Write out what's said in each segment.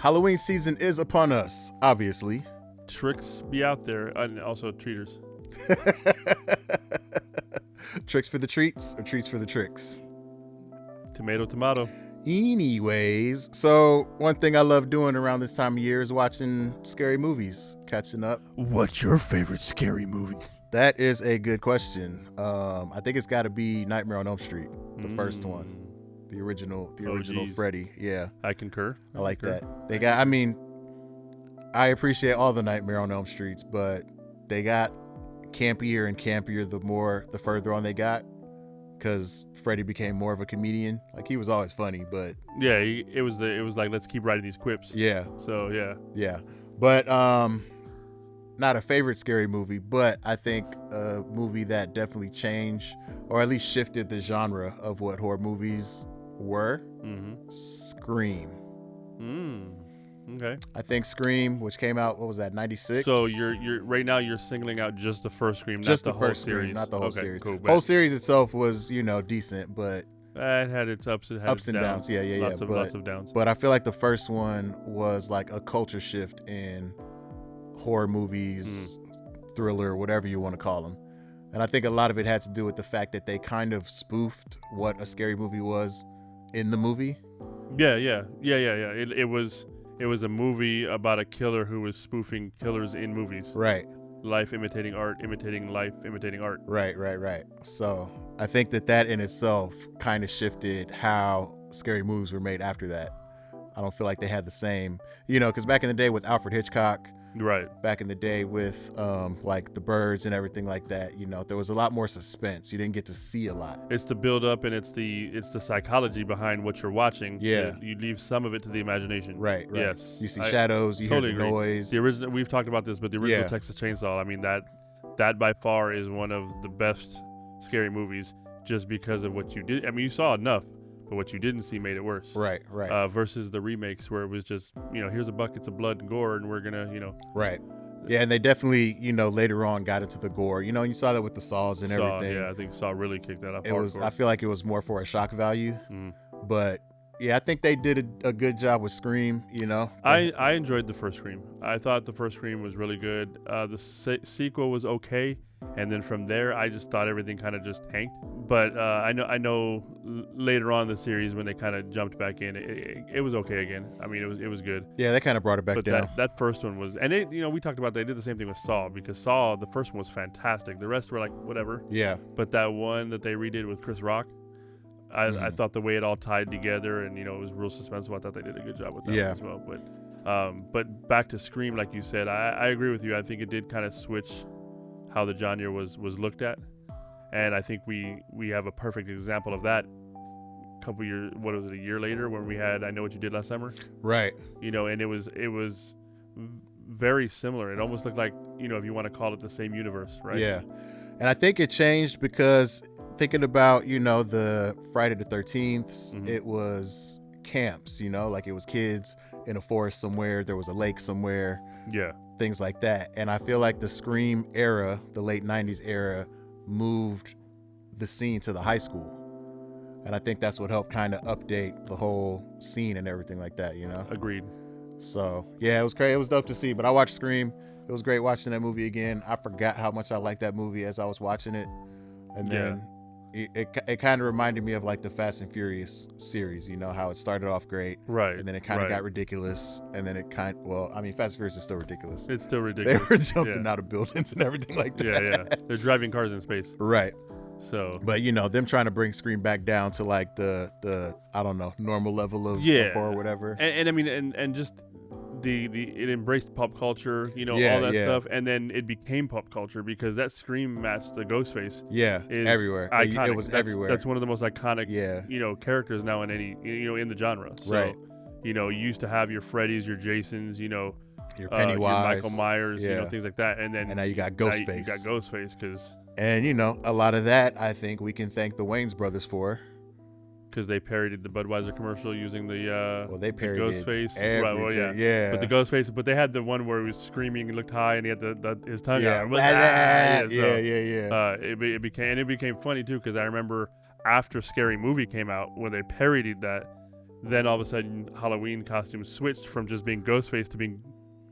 Halloween season is upon us, obviously. Tricks be out there, and also treaters. Tricks for the treats or treats for the tricks? Tomato. Anyways, so one thing I love doing around this time of year is watching scary movies, catching up. What's your favorite scary movie? That is a good question. I think it's got to be Nightmare on Elm Street, the first one, the original Freddy. Yeah, I concur. I like that. I mean, I appreciate all the Nightmare on Elm Streets, but they got campier and campier the further on they got, because Freddy became more of a comedian. Like, he was always funny, but yeah, it was like, let's keep writing these quips. Yeah. So yeah, but not a favorite scary movie, but I think a movie that definitely changed or at least shifted the genre of what horror movies were. Scream. Okay. I think Scream, which came out, what was that, 96? So you're right now you're singling out just the first Scream, just not the whole first series. Scream, not the whole okay, series. Cool. Whole series itself was, decent, but it had its ups and downs. Yeah. Lots of downs. But I feel like the first one was like a culture shift in horror movies, thriller, whatever you want to call them. And I think a lot of it had to do with the fact that they kind of spoofed what a scary movie was in the movie. Yeah. It was a movie about a killer who was spoofing killers in movies. Right. Life imitating art, imitating life, imitating art. Right. So I think that in itself kind of shifted how scary movies were made after that. I don't feel like they had the same, because back in the day with Alfred Hitchcock, right, back in the day with like The Birds and everything like that, there was a lot more suspense. You didn't get to see a lot. It's the build up and it's the psychology behind what you're watching. Yeah. You leave some of it to the imagination. Right. Yes. You see shadows, you totally hear the noise. The original, we've talked about this, but the original Texas Chainsaw, I mean, that by far is one of the best scary movies, just because of what you did. I mean, you saw enough, but what you didn't see made it worse. Right. Versus the remakes where it was just, here's a buckets of blood and gore and we're gonna, Right. Yeah, and they definitely, later on got into the gore. You saw that with the Saws and everything. Yeah, I think Saw really kicked that up. I feel like it was more for a shock value. But yeah, I think they did a good job with Scream, I enjoyed the first Scream. I thought the first Scream was really good. The sequel was okay. And then from there, I just thought everything kind of just tanked. But I know later on in the series when they kind of jumped back in, it was okay again. I mean, it was good. Yeah, they kind of brought it back down. That first one was, and we talked about they did the same thing with Saw, because Saw, the first one was fantastic. The rest were like whatever. Yeah. But that one that they redid with Chris Rock, I thought the way it all tied together and it was real suspenseful. I thought they did a good job with that one as well. But back to Scream, like you said, I agree with you. I think it did kind of switch how the genre was looked at, and I think we have a perfect example of that. A year later when we had I Know What You Did Last Summer, right? And it was very similar. It almost looked like if you want to call it the same universe, right? Yeah, and I think it changed because thinking about the Friday the 13th, it was camps, like it was kids in a forest somewhere, there was a lake somewhere. Yeah. Things like that. And I feel like the Scream era, the late 90s era, moved the scene to the high school. And I think that's what helped kind of update the whole scene and everything like that, Agreed. So, yeah, it was great. It was dope to see. But I watched Scream. It was great watching that movie again. I forgot how much I liked that movie as I was watching it. And then it kind of reminded me of like the Fast and Furious series, how it started off great, right? And then it kind of got ridiculous, and then Fast and Furious is still ridiculous. It's still ridiculous. They were jumping out of buildings and everything like that. Yeah. They're driving cars in space, right? So, but them trying to bring Scream back down to like the I don't know, normal level of horror or whatever. And I mean, and just it embraced pop culture, all that stuff, and then it became pop culture because that Scream matched the Ghostface. Yeah, is everywhere. Iconic. It was everywhere. That's one of the most iconic, characters now in any, in the genre. So, right. You used to have your Freddys, your Jasons, your Pennywise, your Michael Myers, things like that, and now you got Ghostface. You got Ghostface because. And a lot of that I think we can thank the Wayans brothers for. Because they parodied the Budweiser commercial using the they parodied Ghost face. Right, well, yeah. But the Ghost face, but they had the one where he was screaming and looked high and he had his tongue out. Yeah. It became funny too because I remember after Scary Movie came out when they parodied that, then all of a sudden Halloween costumes switched from just being Ghostface to being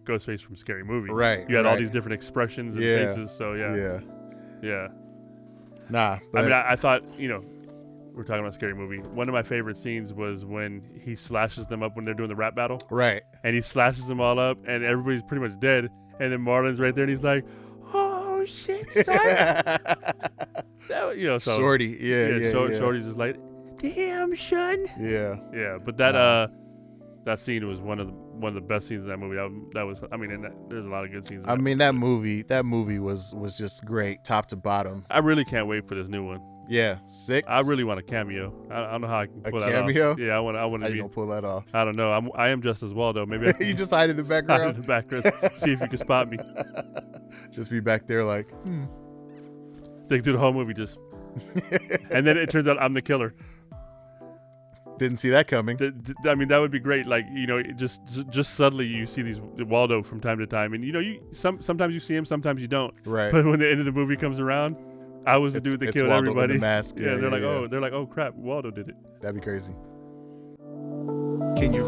Ghostface from Scary Movie. Right. You had all these different expressions and faces. So yeah. Nah. I mean, I thought, we're talking about Scary Movie. One of my favorite scenes was when he slashes them up when they're doing the rap battle. Right. And he slashes them all up, and everybody's pretty much dead. And then Marlon's right there, and he's like, "Oh shit, son!" Shorty, yeah. Shorty's just like, "Damn, son." Yeah. But that scene was one of the best scenes in that movie. That was, I mean, there's a lot of good scenes. I mean, that movie was just great, top to bottom. I really can't wait for this new one. Yeah, 6. I really want a cameo. I don't know how I can pull that off. A cameo? Yeah, I want to. How you gonna pull that off? I don't know. I am just as well though. Maybe I can you just hide in the background. Hide in the background. See if you can spot me. Just be back there like. They do the whole movie just, and then it turns out I'm the killer. Didn't see that coming. I mean, that would be great. Like, just suddenly you see these Waldo from time to time, and sometimes you see him, sometimes you don't. Right. But when the end of the movie comes around, I was the dude that killed Waldo everybody. In the mask. They're like, oh crap, Waldo did it. That'd be crazy. Can you